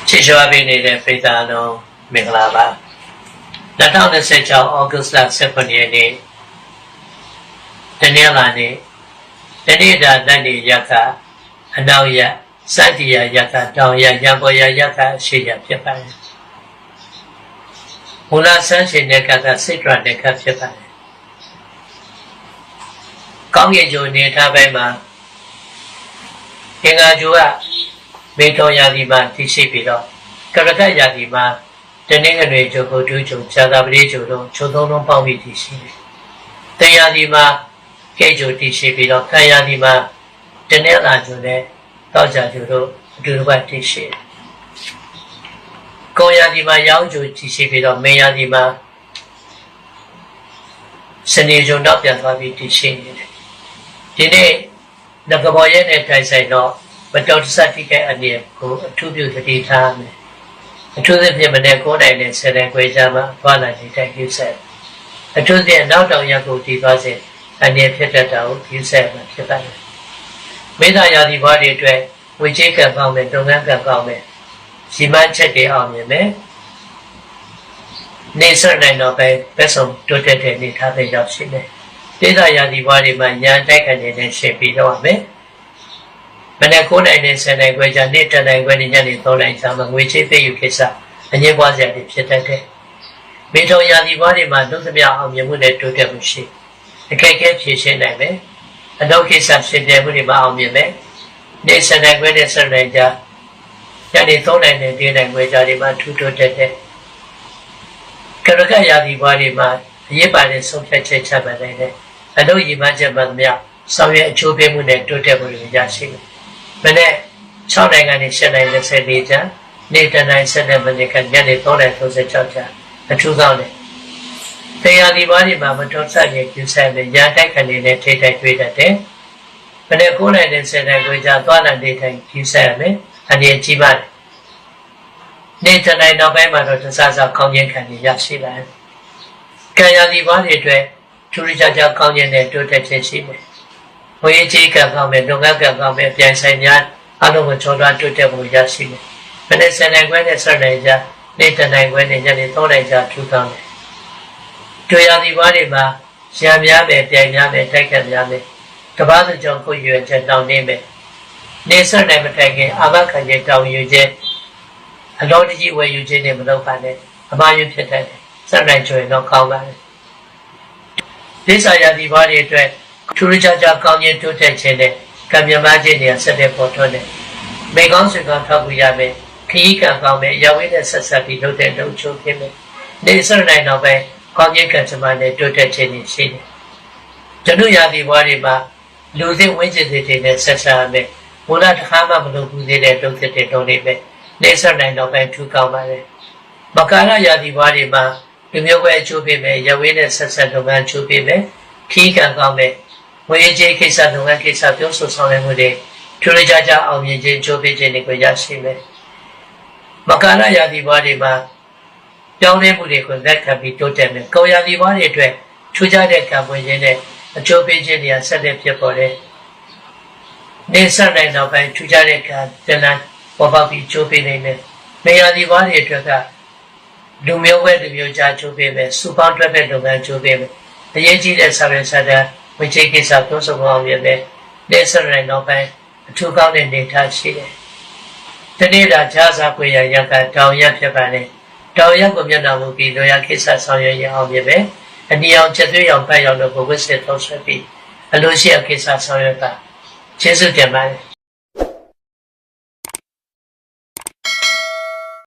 ချစ်ရွှာပေးနေတဲ့ပရိသတ်အလုံးမင်္ဂလာပါ2026ဩဂုတ်လ18ရက်နေ့တနင်္လာနေ့တနေ့တာတန်နေရက်ကအနောက်ရက်စတ္တိယရက်ကတောင်ရက်ရံပေါ်ရက်ကအရှိရဖြစ်ပါတယ်မူလဆန်းရှင်တဲ့ကစိတ်ရတဲ့ကဖြစ်ပါတယ်ကောင်းကင်ကျိုးနေထားပိုင်းမှာအင်္ဂါကျိုးကမေတောရာသီမှာတည်ရှိပြီးတော့ကရကရာသီမှာတနင်္ဂနွေကျိုးကိုဒုကျိုးဇာတာပတိကျိုးတို့ချိုးသုံးလုံးပေါင်းပြီးတည်ရှိတယ်။တရားသီမှာကဲကျိုးတည်ရှိပြီးတော့ခံရာသီမှာတနင်္လာကျိုးနဲ့တောက်ကြကျိုးတို့အတူတူပဲတည်ရှိတယ်။ကိုရာသီမှာရောင်းကျိုးတည်ရှိပြီးတော့မေရာသီမှာစနေကျိုးနောက်ပြန်သွားပြီးတည်ရှိနေတယ်။ဒီနေ့ငကဘော်ရဲ့နဲ့ထိုင်ဆိုင်တော့မတော်တဆတိကအနည်းကိုအထူးပြုသတိထားမယ်အထူးသဖြင့်မနေ့9နိုင်နဲ့10နိုင်ခွဲခြားမှာသွားလာနေတိုင်းယူဆက်အထူးသဖြင့်နောက်တောင်ရက်ကိုတည်သွားစဉ်အနည်းဖြစ်တတ်တာကိုယူဆက်မှာဖြစ်ပါတယ်မေတ္တာရာသီဘွားတွေအတွက်ဝေချိကံကောင်းမယ်လုပ်ငန်းကံကောင်းမယ်ဇီမန်းချက်တွေအောင်မြင်မယ်နေစနိုင်တော့ပဲဘက်ဆုံးတိုးတက်တဲ့နေထားတဲ့ရောက်ရှိတယ်မေတ္တာရာသီဘွားတွေမှာညာတိုက်ခံနေတဲ့ရှင်းပြီးတော့ရမယ်မနေ့9နိုင်နဲ့10နိုင်ခွဲခြားနေ့10နိုင်ခွဲညနေ3နိုင်ခြားမှာငွေချေးပေးယူကိစ္စအငြင်းပွားစရာတွေဖြစ်တတ်တယ်။မိထုံရာသီဘွားတွေမှာသုသမြအောင်မြင်မှုနဲ့တိုးတက်မှုရှိအခက်အခဲဖြေရှင်းနိုင်မယ်။အနောက်ကိစ္စရှင်ပြမှုတွေမှာအောင်မြင်မယ်။နေ့10နိုင်ခွဲနဲ့10နိုင်ခြားညနေ3နိုင်နဲ့4နိုင်ခွဲခြားတွေမှာထူးတိုးတက်တဲ့ကရကရာသီဘွားတွေမှာအရေးပါတဲ့ဆုံးဖြတ်ချက်ချမှတ်နိုင်တယ်။အနောက်ရည်မှန်းချက်မှန်သမျှဆောင်ရွက်အကျိုးပေးမှုနဲ့တိုးတက်မှုတွေရရှိတယ်။မနေ့6နိုင်ကနေ7နိုင်24ကျန်နေ့တနိုင်7မိနစ်ကညနေ3နိုင်36ကျန်အထူးကောင်းတယ်။တရားဒီပါးဒီမှာမတော်ဆက်ရင်ကျူဆိုင်တဲ့ညာတိုက်ခဏနဲ့ထိတိုက်တွေ့တတ်တယ်။မနေ့9နိုင်နဲ့10နိုင်ကိုကြာသွားလာနေတိုင်းကျူဆိုင်ရမယ်။အနေကြီးပါတယ်။နေ့တနိုင်နောက်ပိုင်းမှာတော့တဆဆကောင်းခြင်းခံရရှိလာတယ်။ကံရာဒီပါးတွေအတွက်ထူးခြားခြားကောင်းခြင်းနဲ့တိုးတက်ခြင်းရှိတယ်။ဝေကြီးကံကောင်းမယ်လုပ်ငန်းကံကောင်းမယ်ပြန်ဆိုင်များအလုံးကိုချောသွားတိုးတက်မှုရရှိတယ်။မနေ့10နိုင်ခွဲနဲ့10နိုင်ကြာနေ့10နိုင်ခွဲနဲ့ညနေ3နိုင်ကြာထူကောင်းတယ်။တွေ့ရသည့်ဘွားတွေမှာရံများမယ်ပြန်များမယ်တိုက်ခတ်များမယ်တပားစုကြောင့်ကိုရွယ်ချက်တောင်းနေမယ်။နေ့10နိုင်မတိုင်ခင်အာမခံချက်တောင်းယူခြင်းအလောတကြီးဝယ်ယူခြင်းနဲ့မလုပ်ပါနဲ့အမှားယွင်းဖြစ်တတ်တယ်။10နိုင်ကျွေတော့ကောင်းပါတယ်။ဒီစာရသည့်ဘွားတွေအတွက်ထူးခြားခြားကောင်းခြင်းတိုးတက်ခြင်းနဲ့ကံမြမခြင်းတွေဆက်လက်ပေါ်ထွန်းတယ်။မိကောင်းဆွေကောင်းထောက်ကူရမယ်။ခရီးကံကောင်းမယ်။ရောက်ဝိနဲ့ဆက်ဆက်ပြီးလုပ်တဲ့လုံချိုးဖြစ်မယ်။နေစရနိုင်တော့ပဲကောင်းခြင်းကံစမနဲ့တိုးတက်ခြင်းတွေရှိတယ်။ဓနုရာသီဘွားတွေမှာလူသစ်ဝင်းကျင်တွေနဲ့ဆက်ဆံရမယ်။မူလတစ်ခါမှမလုပ်ဘူးသေးတဲ့လုပ်တဲ့တုံးတွေပဲ။နေစရနိုင်တော့ပဲထူကောင်းပါလေ။မကာရရာသီဘွားတွေမှာလူမျိုးပဲအကျိုးပေးမယ်။ရောက်ဝိနဲ့ဆက်ဆက်လုပ်ငန်းအကျိုးပေးမယ်။ခရီးကံကောင်းမယ်။ဝေကြီးကိစ္စလုပ်ငန်းကိစ္စပြောဆိုဆောင်ရွက်မှုတွေထူးခြားခြားအောင်မြင်ခြင်းကြိုးပေးခြင်းတွေကိုရရှိမယ်။မကာရရာသီဘွားတွေမှာပြောင်းလဲမှုတွေကိုလက်ခံပြီးတိုးတက်မယ်။ကောရာသီဘွားတွေအတွက်ထူးခြားတဲ့ကံပွင့်ခြင်းနဲ့အကျိုးပေးခြင်းတွေဆက်လက်ဖြစ်ပေါ်တယ်။နေဆက်နိုင်တော့ပိုင်းထူးခြားတဲ့ကံတဏ္ဍပေါ်ပေါက်ပြီးကြိုးပေးနိုင်မယ်။နေရာသီဘွားတွေအတွက်ကလူမျိုးဝဲလူမျိုးကြားကြိုးပေးမယ်။စုပေါင်းတွဲဖက်လုပ်ငန်းကြိုးပေးမယ်။အရေးကြီးတဲ့ဆရာဆရာဝိချိကိစ္စပြောဆိုအောင်ရမယ်။လက်စရိုင်းတော့ပိုင်းအထူးကောင်းတဲ့နေထားရှိတယ်။တနေ့တာခြားစားခွေရရကတောင်ရဖြစ်ပါလေ။တောင်ရကိုမျက်နှာမူပြီးလိုရကိစ္စဆောင်ရွက်ရအောင်ရမယ်။အနီအောင်ချက်သွေးအောင်ပတ်ရောက်လို့ဘဝစစ်သုံးဆွဲပြီးအလိုရှိအကိစ္စဆောင်ရွက်တာကျေးဇူးတင်ပါတယ်